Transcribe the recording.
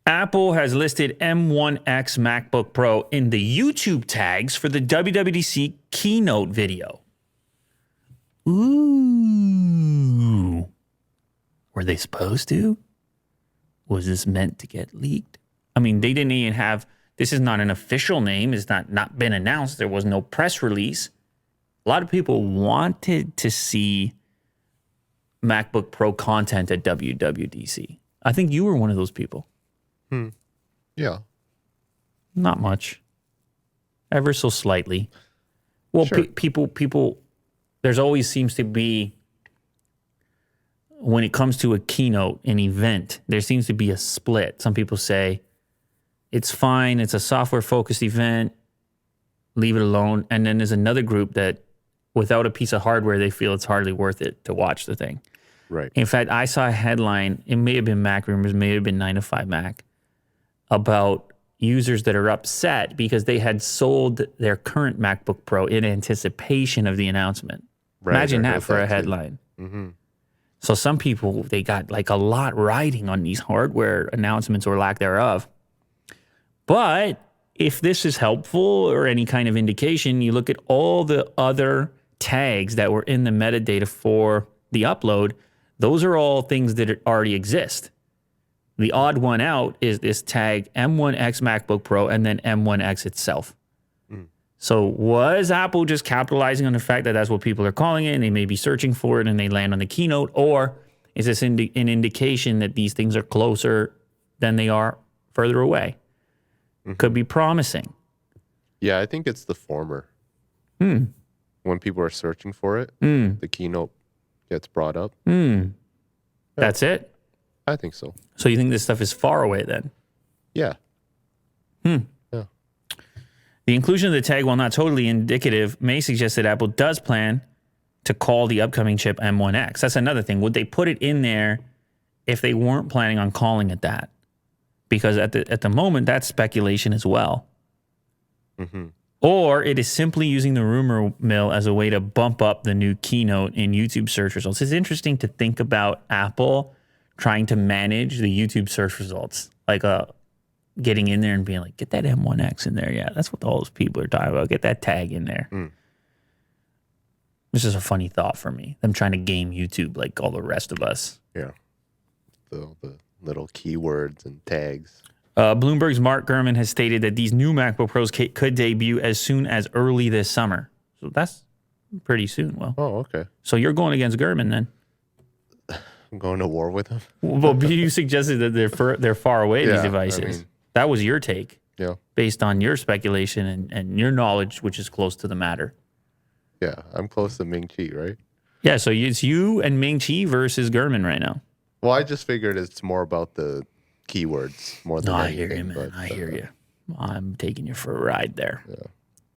Apple has listed M1X MacBook Pro in the YouTube tags for the WWDC keynote video. Ooh. Were they supposed to? Was this meant to get leaked? I mean, they didn't even have, this is not an official name. It's not been announced. There was no press release. A lot of people wanted to see MacBook Pro content at WWDC. I think you were one of those people. Yeah. Not much. Ever so slightly. Well, Sure. people, there's always seems to be, when it comes to a keynote, an event, there seems to be a split. Some people say, it's fine, it's a software-focused event, leave it alone. And then there's another group that, without a piece of hardware, they feel it's hardly worth it to watch the thing. Right. In fact, I saw a headline, it may have been Mac Rumors, may have been 9 to 5 Mac, about users that are upset because they had sold their current MacBook Pro in anticipation of the announcement. Right, Imagine I that heard for that a too. headline. So some people, they got like a lot riding on these hardware announcements or lack thereof. But if this is helpful or any kind of indication, you look at all the other tags that were in the metadata for the upload, those are all things that already exist. The odd one out is this tag M1X MacBook Pro and then M1X itself. So was Apple just capitalizing on the fact that that's what people are calling it and they may be searching for it and they land on the keynote? Or is this an indication that these things are closer than they are further away? Could be promising. Yeah, I think it's the former. When people are searching for it, the keynote gets brought up. That's it? I think so. So you think this stuff is far away then? Yeah. The inclusion of the tag, while not totally indicative, may suggest that Apple does plan to call the upcoming chip M1X. That's another thing. Would they put it in there if they weren't planning on calling it that? Because at the moment, that's speculation as well. Or it is simply using the rumor mill as a way to bump up the new keynote in YouTube search results. It's interesting to think about Apple trying to manage the YouTube search results. Like getting in there and being like, get that M1X in there. Yeah, that's what all those people are talking about. Get that tag in there. This is a funny thought for me. Them trying to game YouTube like all the rest of us. Yeah. The little keywords and tags. Bloomberg's Mark Gurman has stated that these new MacBook Pros could debut as soon as early this summer. So that's pretty soon. Well, Oh, okay. so you're going against Gurman then. I'm going to war with him. Well, you suggested that they're far away, these Yeah, I devices. mean- That was your take Yeah. based on your speculation and your knowledge, which is close to the matter. Yeah. I'm close to Ming Chi, right? Yeah, so it's you and Ming Chi versus Gurman right now. Well, I just figured it's more about the keywords more than No, I anything. hear you, man. but, I hear you. I'm taking you for a ride there. Yeah.